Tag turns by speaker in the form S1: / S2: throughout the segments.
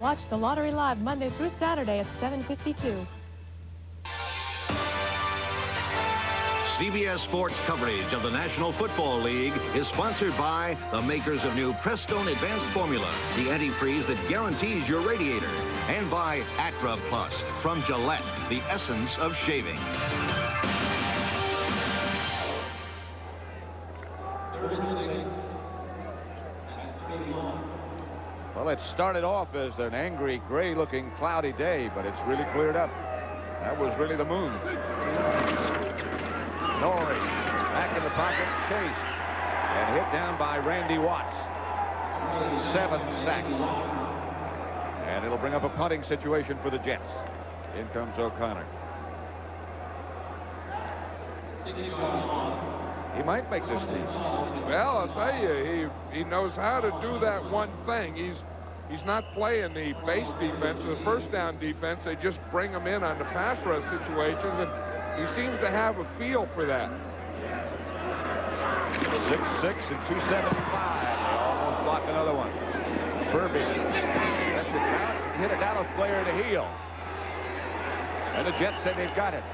S1: Watch the lottery live Monday through Saturday at 7:52.
S2: CBS Sports coverage of the National Football League is sponsored by the makers of new Prestone Advanced Formula, the antifreeze that guarantees your radiator, and by Atra Plus from Gillette, the essence of shaving.
S3: Well, it started off as an angry, gray-looking, cloudy day, but it's really cleared up. That was really the moon. Norrie back in the pocket, chased, and hit down by Randy Watts. 7 sacks. And it'll bring up a punting situation for the Jets. In comes O'Connor. He might make this team.
S4: Well, I'll tell you, he knows how to do that one thing. He's not playing the base defense or the first down defense. They just bring him in on the pass rush situations, and he seems to have a feel for that.
S3: 6'6" and 275. They almost blocked another one. Burbage lets it bounce, hit a Dallas player in the heel. And the Jets said they've got it.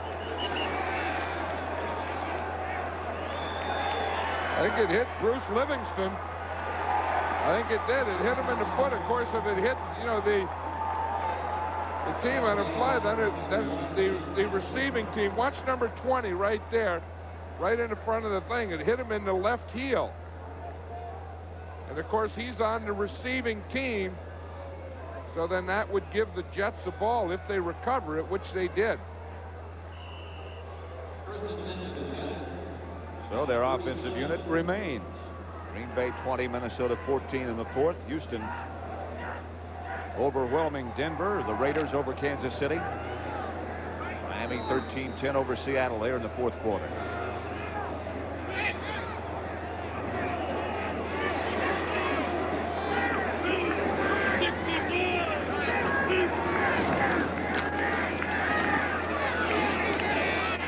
S4: I think it hit Bruce Livingston. I think it did. It hit him in the foot. Of course, if it hit, you know, the team on a fly, then the receiving team. Watch number 20 right there, right in the front of the thing. It hit him in the left heel. And, of course, he's on the receiving team. So then that would give the Jets a ball if they recover it, which they did.
S3: So their offensive unit remains. Green Bay 20, Minnesota 14 in the fourth. Houston overwhelming Denver. The Raiders over Kansas City. Miami 13-10 over Seattle there in the fourth quarter.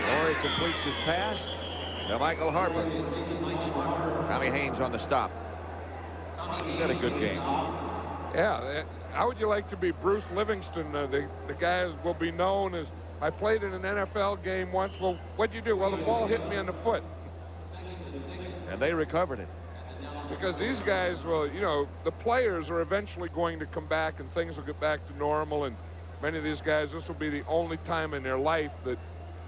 S3: Norrie completes his pass. Now Michael Harper. Tommy Haynes on the stop. He's had a good game.
S4: Yeah. How would you like to be Bruce Livingston? The guy will be known as, I played in an NFL game once. Well, what'd you do? Well, the ball hit me on the foot.
S3: And they recovered it.
S4: Because these guys, well, you know, the players are eventually going to come back and things will get back to normal. And many of these guys, this will be the only time in their life that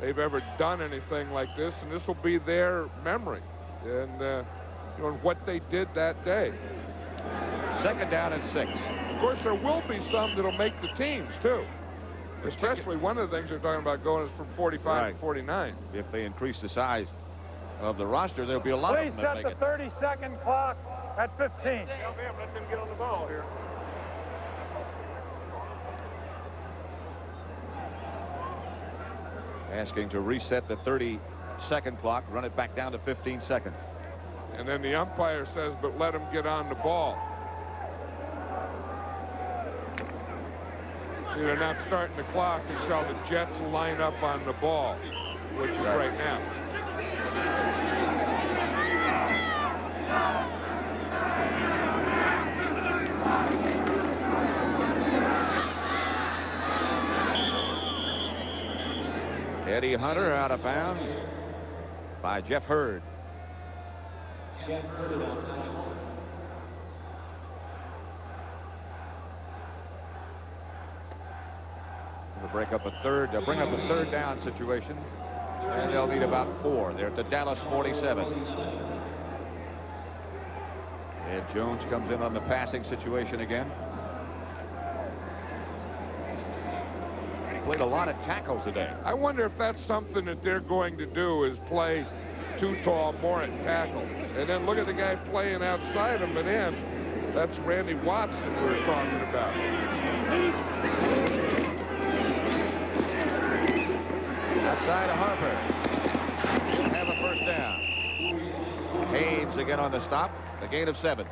S4: they've ever done anything like this, and this will be their memory and you know, what they did that day.
S3: Second down and 6.
S4: Of course, there will be some that'll make the teams too. Especially one of the things they're talking about going is from 45 to 49.
S3: If they increase the size of the roster, there'll be a lot of them that make it.
S5: Please set the 30-second clock at 15.
S6: Let them get on the ball here.
S3: Asking to reset the 30-second clock, run it back down to 15 seconds.
S4: And then the umpire says, but let them get on the ball. See, they're not starting the clock until the Jets line up on the ball, which is right now.
S3: Eddie Hunter out of bounds by Jeff Hurd.
S7: Jeff Hurd on time.
S3: To break up a third, to bring up a third down situation, and they'll need about 4. They're at the Dallas 47. Ed Jones comes in on the passing situation again. Played a lot of tackle today.
S4: I wonder if that's something that they're going to do, is play too tall, more at tackle. And then look at the guy playing outside him and in. That's Randy Watts that we were talking about.
S3: Outside of Harper. He'll have a first down. Haynes again on the stop. A gain of 7.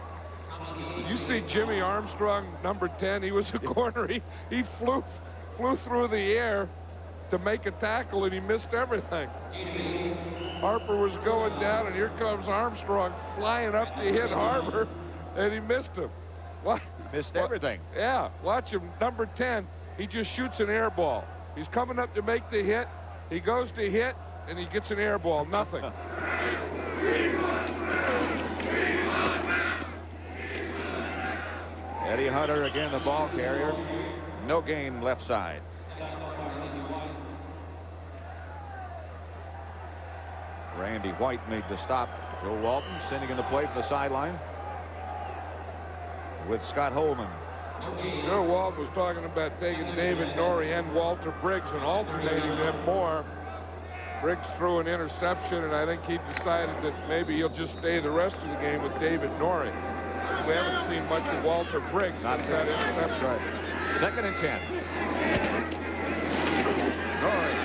S4: You see Jimmy Armstrong, number 10. He was a corner. He flew through the air to make a tackle, and he missed everything. Harper was going down, and here comes Armstrong flying up to hit Harper, and he missed him. What?
S3: Missed everything.
S4: Yeah, watch him. Number 10, he just shoots an air ball. He's coming up to make the hit. He goes to hit, and he gets an air ball. Nothing.
S3: Eddie Hunter again, the ball carrier. No gain left side. Randy White made the stop. Joe Walton sending in the play from the sideline with Scott Holman.
S4: Joe Walton was talking about taking David Norrie and Walter Briggs and alternating them more. Briggs threw an interception, and I think he decided that maybe he'll just stay the rest of the game with David Norrie. We haven't seen much of Walter Briggs since that interception.
S3: Right. 2nd and 10. Norrie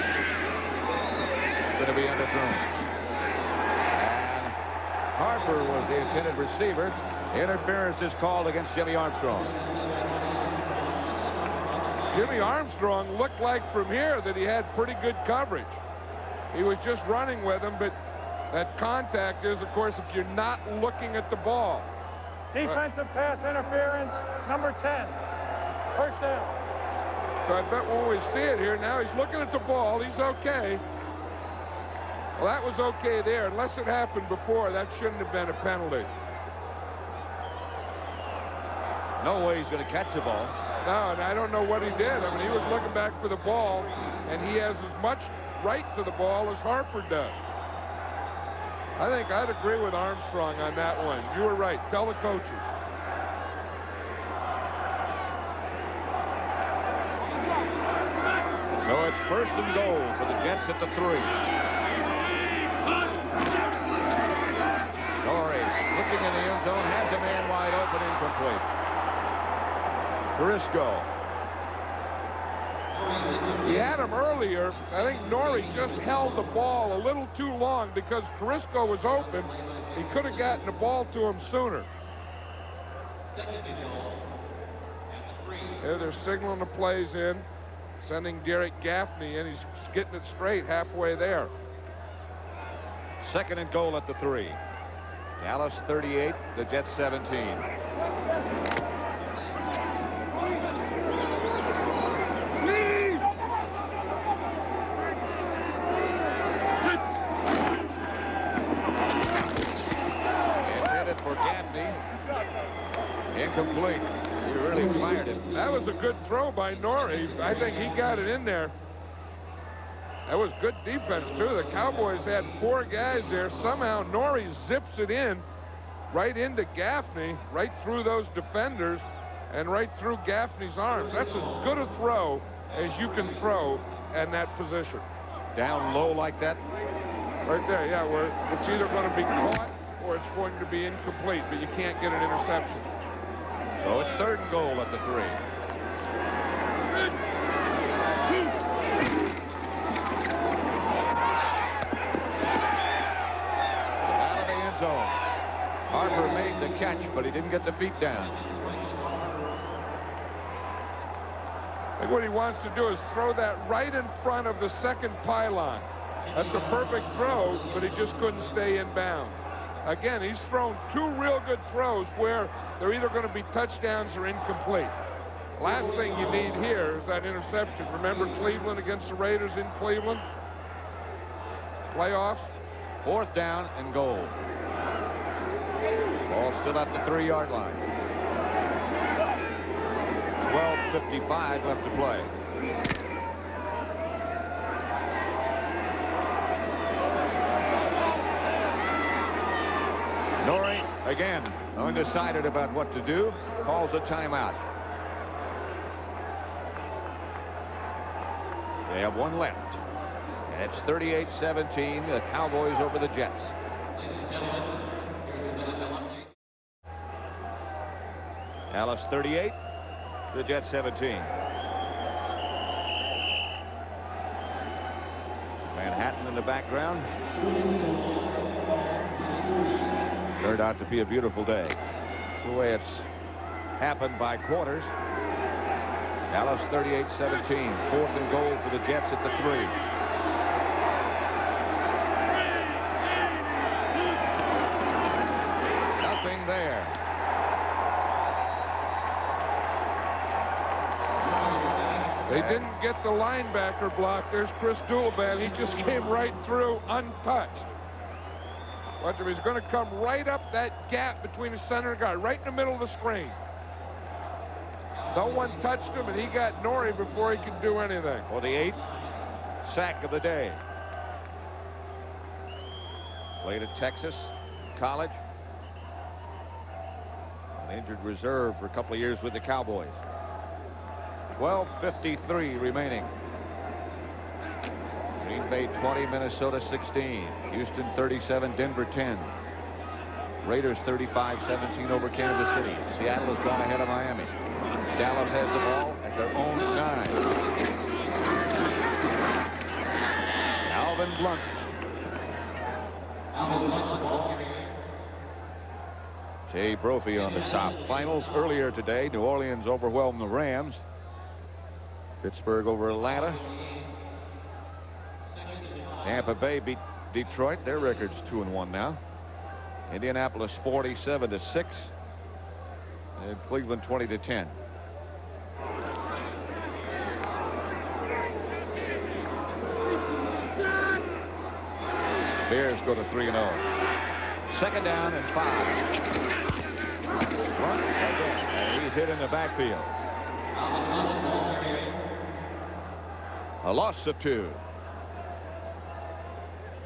S3: going to be underthrown. And Harper was the intended receiver. Interference is called against Jimmy Armstrong.
S4: Jimmy Armstrong looked like from here that he had pretty good coverage. He was just running with him, but that contact is, of course, if you're not looking at the ball.
S5: Defensive pass interference, number 10. First down.
S4: So I bet when we see it here, now he's looking at the ball. He's okay. Well, that was okay there. Unless it happened before, that shouldn't have been a penalty.
S3: No way he's going to catch the ball.
S4: No, and I don't know what he did. I mean, he was looking back for the ball, and he has as much right to the ball as Harper does. I think I'd agree with Armstrong on that one. You were right. Tell the coaches.
S3: So it's 1st and goal for the Jets at the 3. Norrie looking in the end zone, has a man wide open, incomplete. Kurisko.
S4: He had him earlier. I think Norrie just held the ball a little too long because Kurisko was open. He could have gotten the ball to him sooner. There they're signaling the plays in, sending Derek Gaffney in. He's getting it straight halfway there.
S3: 2nd and goal at the 3. Dallas 38, the Jets 17. For Gaffney. Incomplete. He really fired it.
S4: That was a good throw by Norrie. I think he got it in there. That was good defense, too. The Cowboys had 4 guys there. Somehow Norrie zips it in right into Gaffney, right through those defenders, and right through Gaffney's arms. That's as good a throw as you can throw in that position.
S3: Down low like that?
S4: Right there, yeah, where it's either going to be caught or it's going to be incomplete, but you can't get an interception.
S3: So it's 3rd and goal at the 3. Out of the end zone. Harper made the catch, but he didn't get the feet down.
S4: I think what he wants to do is throw that right in front of the 2nd pylon. That's a perfect throw, but he just couldn't stay in bounds. Again, he's thrown 2 real good throws where they're either going to be touchdowns or incomplete. Last thing you need here is that interception. Remember Cleveland against the Raiders in Cleveland? Playoffs?
S3: 4th down and goal. Ball still at the 3-yard line. 12:55 left to play. Norrie, again, undecided about what to do, calls a timeout. They have 1 left. It's 38-17, the Cowboys over the Jets. Dallas 38, the Jets 17. Manhattan in the background. Turned out to be a beautiful day. That's the way it's happened by quarters. Dallas 38-17. 4th and goal for the Jets at the 3. Nothing there.
S4: They didn't get the linebacker block. There's Chris Doulaban. He just came right through untouched. Watch him. He's going to come right up that gap between the center and guard, right in the middle of the screen. No one touched him, and he got Norrie before he could do anything.
S3: For the 8th sack of the day. Played at Texas College. An injured reserve for a couple of years with the Cowboys. 12:53 remaining. Green Bay 20, Minnesota 16. Houston 37, Denver 10. Raiders 35-17 over Kansas City. Seattle has gone ahead of Miami. Dallas has the ball at their own 9. Alvin Blount. Jay Brophy on the stop. Finals earlier today. New Orleans overwhelmed the Rams. Pittsburgh over Atlanta. Tampa Bay beat Detroit. Their record's 2-1 now. Indianapolis 47-6. And Cleveland 20-10. Bears go to 3-0. Second down and 5. Blount again, and he's hit in the backfield. A loss of 2.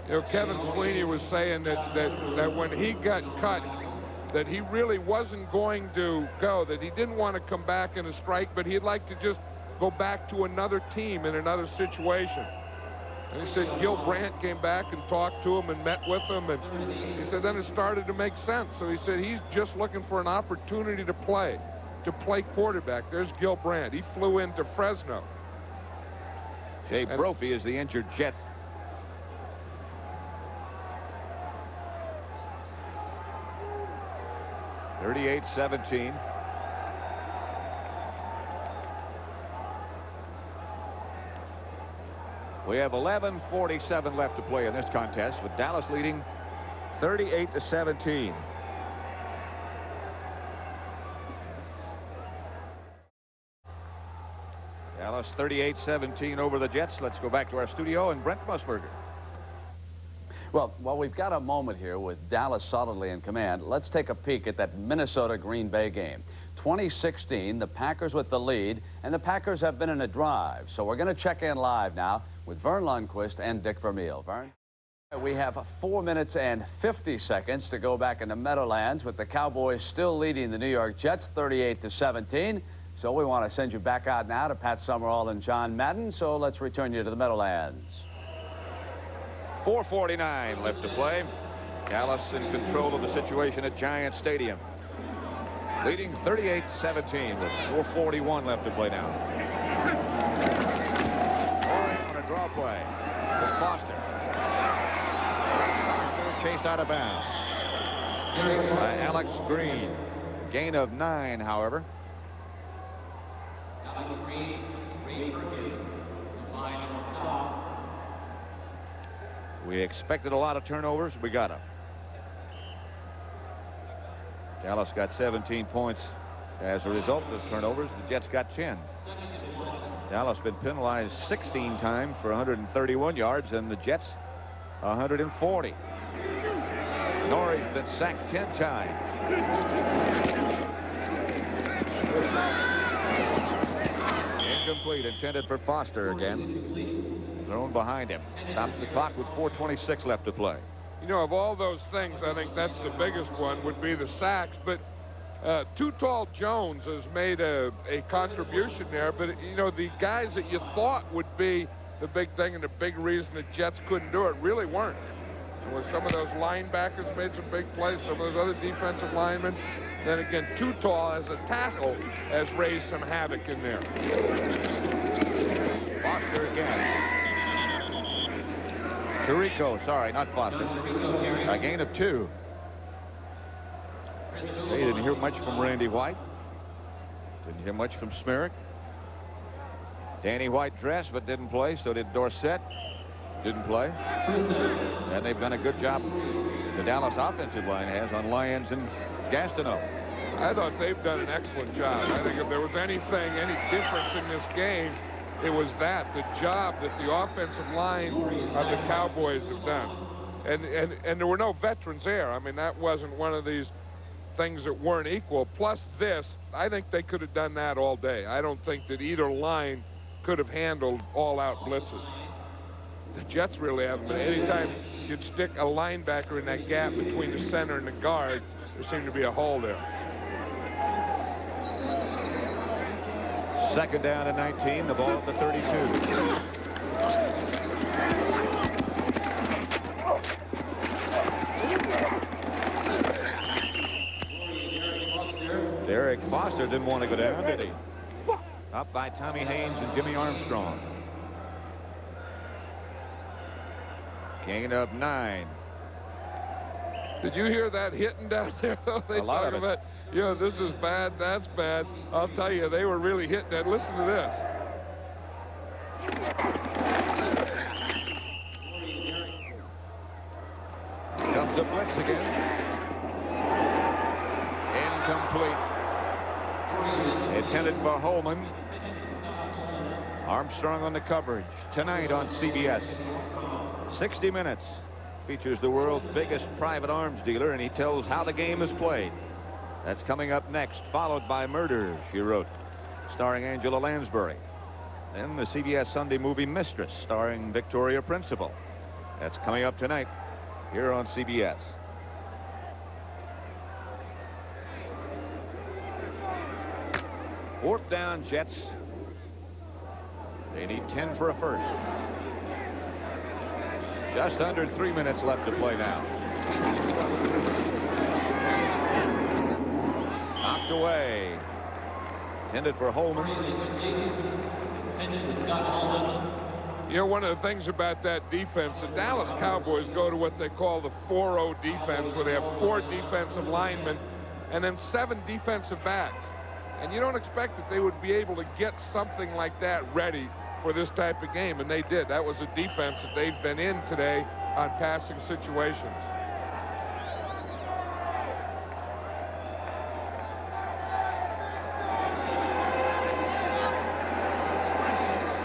S4: You know, Kevin Sweeney was saying that when he got cut, that he really wasn't going to go, that he didn't want to come back in a strike, but he'd like to just go back to another team in another situation. And he said Gil Brandt came back and talked to him and met with him, and he said then it started to make sense. So he said he's just looking for an opportunity to play quarterback. There's Gil Brandt. He flew into Fresno.
S3: Jay Brophy is the injured Jet. (38-17). We have 11:47 left to play in this contest, with Dallas leading 38-17. Dallas 38-17 over the Jets. Let's go back to our studio and Brent Musburger.
S8: Well, while we've got a moment here with Dallas solidly in command, let's take a peek at that Minnesota-Green Bay game. 2016, the Packers with the lead, and the Packers have been in a drive. So we're going to check in live now with Vern Lundquist and Dick Vermeil. Vern? We have 4 minutes and 50 seconds to go back into Meadowlands with the Cowboys still leading the New York Jets 38-17. So we want to send you back out now to Pat Summerall and John Madden. So let's return you to the Meadowlands.
S3: 4:49 left to play. Dallas in control of the situation at Giant Stadium. Leading 38-17 with 4:41 left to play now. Norrie on a draw play with Foster. Foster chased out of bounds by Alex Green. Gain of 9, however. We expected a lot of turnovers. We got them. Dallas got 17 points as a result of turnovers. The Jets got 10. Dallas been penalized 16 times for 131 yards, and the Jets 140. Norrie's been sacked 10 times. Incomplete, intended for Foster again. Thrown behind him. Stops the clock with 4:26 left to play.
S4: You know, of all those things, I think that's the biggest one would be the sacks. But Too Tall Jones has made a contribution there. But, you know, the guys that you thought would be the big thing and the big reason the Jets couldn't do it really weren't. It was some of those linebackers made some big plays, some of those other defensive linemen. Then again, Too Tall as a tackle has raised some havoc in there.
S3: Foster again. Chirico, sorry, not Foster. A gain of 2. They didn't hear much from Randy White. Didn't hear much from Smerrick. Danny White dressed but didn't play, so did Dorsett. Didn't play. And they've done a good job, the Dallas offensive line has, on Lyons and Gastineau.
S4: I thought they've done an excellent job. I think if there was anything, any difference in this game, it was the job that the offensive line of the Cowboys have done. And there were no veterans there. I mean, that wasn't one of these things that weren't equal. Plus this, I think they could have done that all day. I don't think that either line could have handled all-out blitzes. The Jets really haven't been. Anytime you'd stick a linebacker in that gap between the center and the guard, there seemed to be a hole there.
S3: Second down and 19, the ball at the 32. Derek Foster didn't want to go down, did he? Up by Tommy Haynes and Jimmy Armstrong. Gain of 9.
S4: Did you hear that hitting down there? They talk about, you know, this is bad, that's bad. I'll tell you, they were really hitting that. Listen to this.
S3: Comes the blitz again. Incomplete. Intended for Holman. Armstrong on the coverage tonight on CBS. 60 Minutes features the world's biggest private arms dealer, and he tells how the game is played. That's coming up next, followed by Murder, She Wrote, starring Angela Lansbury. Then the CBS Sunday movie Mistress, starring Victoria Principal. That's coming up tonight here on CBS. Fourth down, Jets. They need 10 for a first. Just under 3 minutes left to play now. Knocked away. Intended for Holman.
S4: You know, one of the things about that defense, the Dallas Cowboys go to what they call the 4-0 defense, where they have 4 defensive linemen and then 7 defensive backs. And you don't expect that they would be able to get something like that ready for this type of game, and they did. That was a defense that they've been in today on passing situations.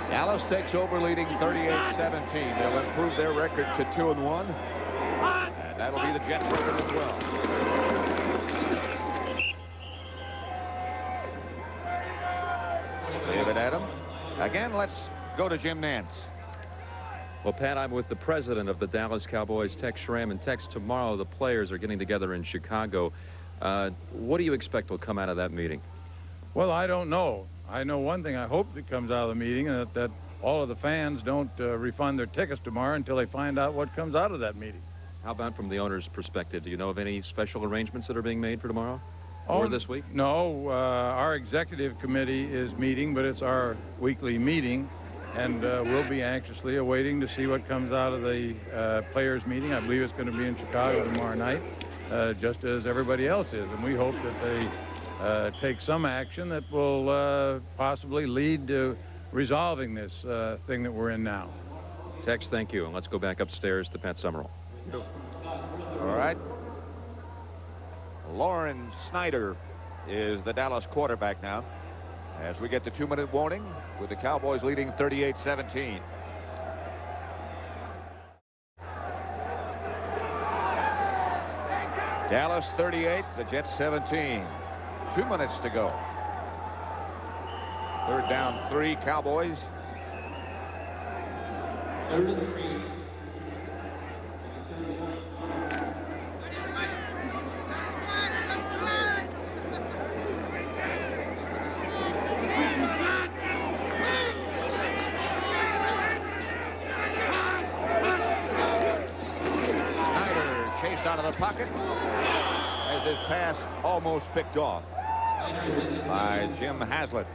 S3: Dallas takes over, leading 38-17. They'll improve their record to 2-1, and that'll be the Jets' record as well. David Adams. Again, let's go to Jim Nance.
S9: Well, Pat, I'm with the president of the Dallas Cowboys, Tex Schramm, and Tex, tomorrow the players are getting together in Chicago. What do you expect will come out of that meeting?
S10: Well, I don't know. I know one thing I hope that comes out of the meeting, that all of the fans don't refund their tickets tomorrow until they find out what comes out of that meeting.
S9: How about from the owner's perspective? Do you know of any special arrangements that are being made for tomorrow? Or this week?
S10: No, our executive committee is meeting, but it's our weekly meeting, and we'll be anxiously awaiting to see what comes out of the players' meeting. I believe it's going to be in Chicago tomorrow night, just as everybody else is, and we hope that they take some action that will possibly lead to resolving this thing that we're in now.
S9: Tex, thank you, and let's go back upstairs to Pat Summerall.
S3: All right. Lauren Snyder is the Dallas quarterback now, as we get the 2-minute warning with the Cowboys leading 38-17. Dallas 38, the Jets 17. 2 minutes to go. Third down, 3 Cowboys. Out of the pocket as his pass almost picked off by Jim Haslett.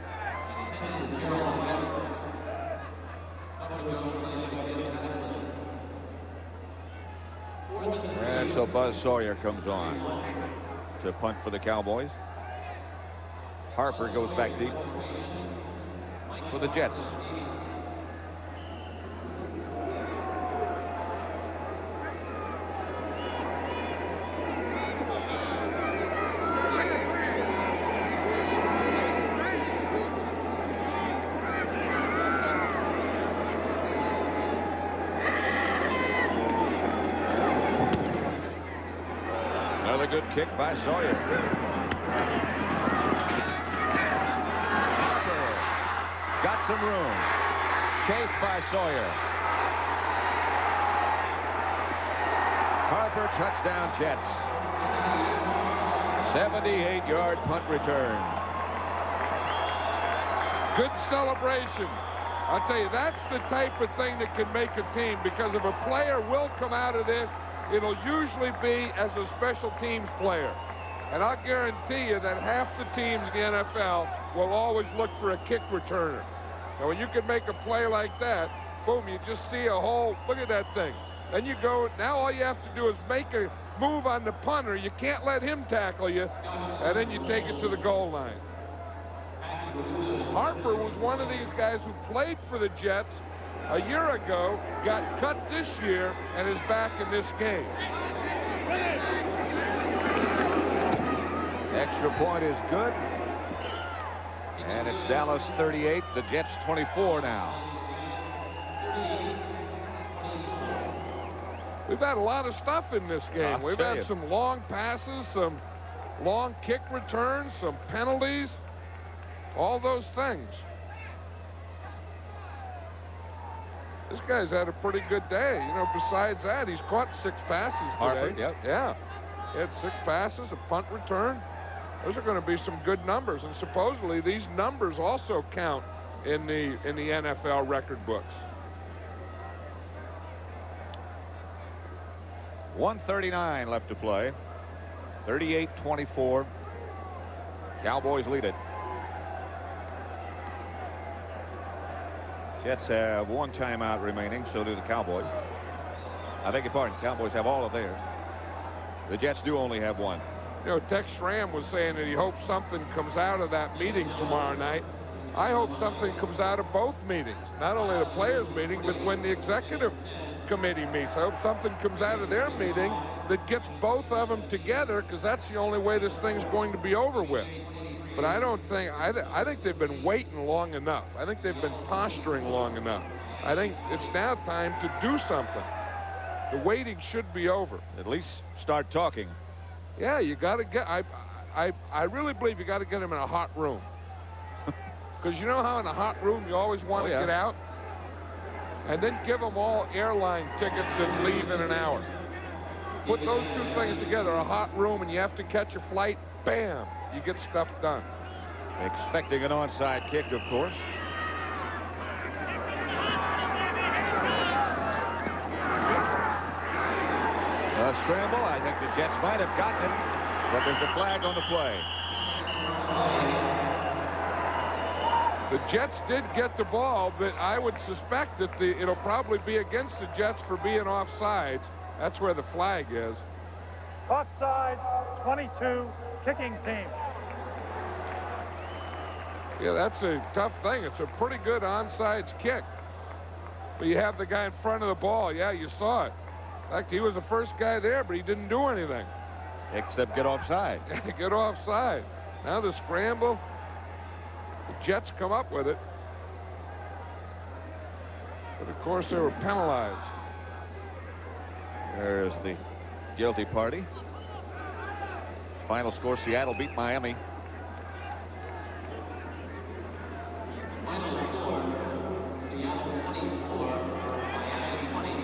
S3: And so Buzz Sawyer comes on to punt for the Cowboys. Harper goes back deep for the Jets. Another good kick by Sawyer. Harper got some room. Chased by Sawyer. Harper, touchdown Jets. 78-yard punt return.
S4: Good celebration. I'll tell you, that's the type of thing that can make a team, because if a player will come out of this, it'll usually be as a special teams player. And I'll guarantee you that half the teams in the NFL will always look for a kick returner. Now, when you can make a play like that, boom, you just see a whole, look at that thing. Then you go, now all you have to do is make a move on the punter. You can't let him tackle you, and then you take it to the goal line. Harper was one of these guys who played for the Jets a year ago, got cut this year, and is back in this game.
S3: Extra point is good. And it's Dallas 38, the Jets 24 now.
S4: We've had a lot of stuff in this game. We've had some long passes, some long kick returns, some penalties, all those things. This guy's had a pretty good day. You know, besides that, he's caught 6 passes today.
S3: Harper, yep.
S4: Yeah. He had 6 passes, a punt return. Those are going to be some good numbers, and supposedly these numbers also count in the NFL record books.
S3: 1:39 left to play. 38-24. Cowboys lead it. Jets have 1 timeout remaining, so do the Cowboys. I beg your pardon, Cowboys have all of theirs. The Jets do only have 1.
S4: You know, Tex Schramm was saying that he hopes something comes out of that meeting tomorrow night. I hope something comes out of both meetings, not only the players' meeting, but when the executive committee meets. I hope something comes out of their meeting that gets both of them together, because that's the only way this thing's going to be over with. But I don't think, I think they've been waiting long enough. I think they've been posturing long enough. I think it's now time to do something. The waiting should be over.
S3: At least start talking.
S4: Yeah, you got to get, I really believe you got to get them in a hot room. Because you know how in a hot room you always want to get out? And then give them all airline tickets and leave in an hour. Put those 2 things together, a hot room, and you have to catch a flight, bam, you get stuff done.
S3: Expecting an onside kick, of course. A scramble. I think the Jets might have gotten it, but there's a flag on the play.
S4: The Jets did get the ball, but I would suspect that it'll probably be against the Jets for being offsides. That's where the flag is.
S5: Offsides, 22, kicking team.
S4: Yeah, that's a tough thing. It's a pretty good onside kick. But you have the guy in front of the ball. Yeah, you saw it. In fact, he was the first guy there, but he didn't do anything.
S3: Except get offside.
S4: Get offside. Now the scramble. The Jets come up with it. But, of course, they were penalized.
S3: There's the guilty party. Final score, Seattle beat Miami.
S7: Final score, Seattle 24, Miami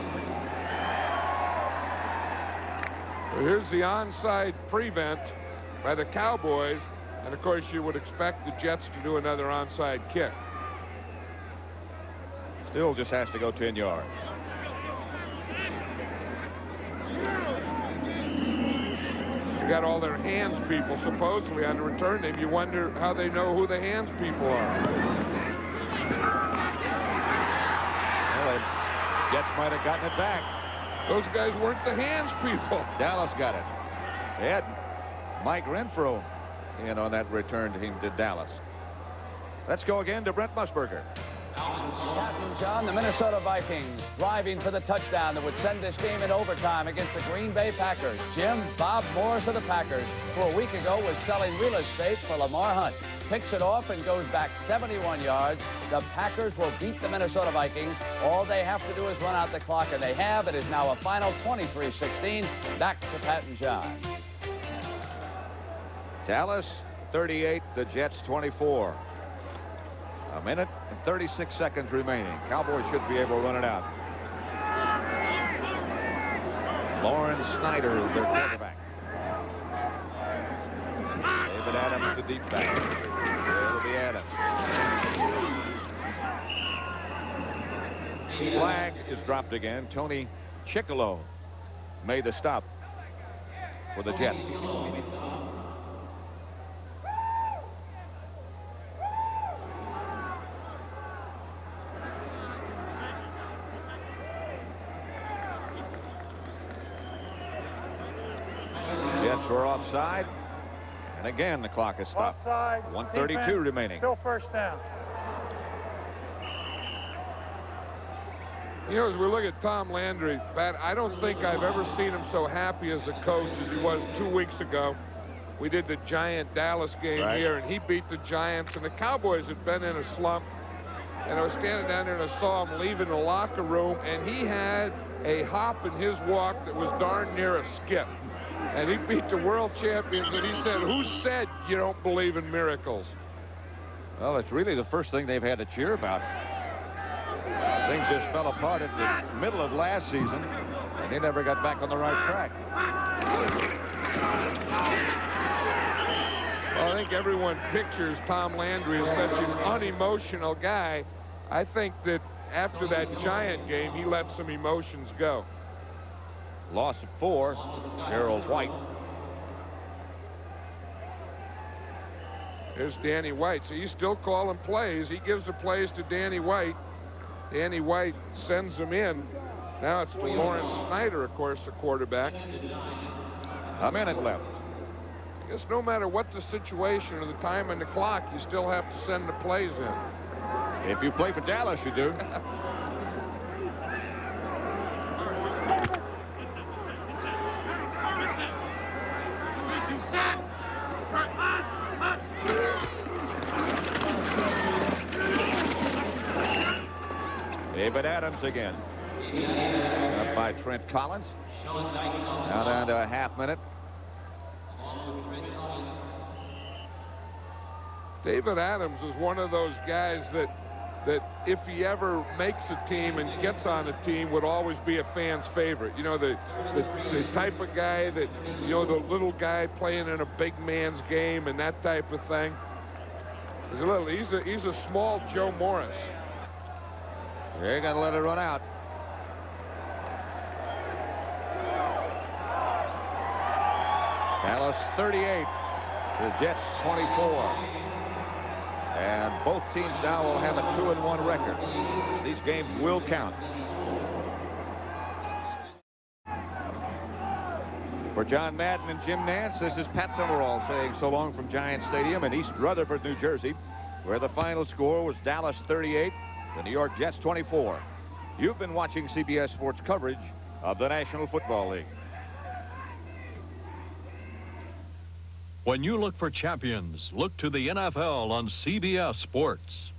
S7: 20.
S4: Well, here's the onside prevent by the Cowboys. And, of course, you would expect the Jets to do another onside kick.
S3: Still just has to go 10 yards.
S4: You got all their hands people supposedly on the return team. You wonder how they know who the hands people are.
S3: Well, the Jets might have gotten it back.
S4: Those guys weren't the hands people.
S3: Dallas got it. They had Mike Renfro in on that return team to Dallas. Let's go again to Brent Musburger.
S8: Captain John, the Minnesota Vikings driving for the touchdown that would send this game in overtime against the Green Bay Packers. Jim, Bob Morris of the Packers, who a week ago was selling real estate for Lamar Hunt, picks it off and goes back 71 yards. The Packers will beat the Minnesota Vikings. All they have to do is run out the clock, and they have. It is now a final 23-16. Back to Pat and John.
S3: Dallas 38, the Jets 24. A minute and 36 seconds remaining. Cowboys should be able to run it out. Lawrence Snyder is their quarterback. David Adams, the deep back. It'll be Adams. Flag is dropped again. Tony Chirico made the stop for the Jets. Jets were offside. And again, the clock is stopped.
S5: Offside.
S3: 1:32
S5: defense,
S3: remaining.
S5: Still first down.
S4: You know, as we look at Tom Landry, Pat, I don't think I've ever seen him so happy as a coach as he was 2 weeks ago. We did the Giant Dallas game here, and he beat the Giants, and the Cowboys had been in a slump. And I was standing down there, and I saw him leaving the locker room, and he had a hop in his walk that was darn near a skip. And he beat the world champions, and he said, "Who said you don't believe in miracles?"
S3: Well, it's really the first thing they've had to cheer about. Things just fell apart at the middle of last season, and they never got back on the right track.
S4: Well, I think everyone pictures Tom Landry as such an unemotional guy. I think that after that Giant game, he let some emotions go.
S3: Loss of 4, Gerald White.
S4: There's Danny White. So he's still calling plays. He gives the plays to Danny White. Danny White sends them in. Now it's to Lawrence Snyder, of course, the quarterback.
S3: A minute left.
S4: I guess no matter what the situation or the time on the clock, you still have to send the plays in.
S3: If you play for Dallas, you do. David Adams again. Up by Trent Collins. Now down to a half minute.
S4: David Adams is one of those guys that if he ever makes a team and gets on a team would always be a fan's favorite. You know, the type of guy that, you know, the little guy playing in a big man's game and that type of thing. He's a small Joe Morris.
S3: They're going to let it run out. Dallas 38, the Jets 24. And both teams now will have a 2-1 record. These games will count. For John Madden and Jim Nance, this is Pat Summerall saying so long from Giant Stadium in East Rutherford, New Jersey, where the final score was Dallas 38, the New York Jets 24. You've been watching CBS Sports coverage of the National Football League.
S11: When you look for champions, look to the NFL on CBS Sports.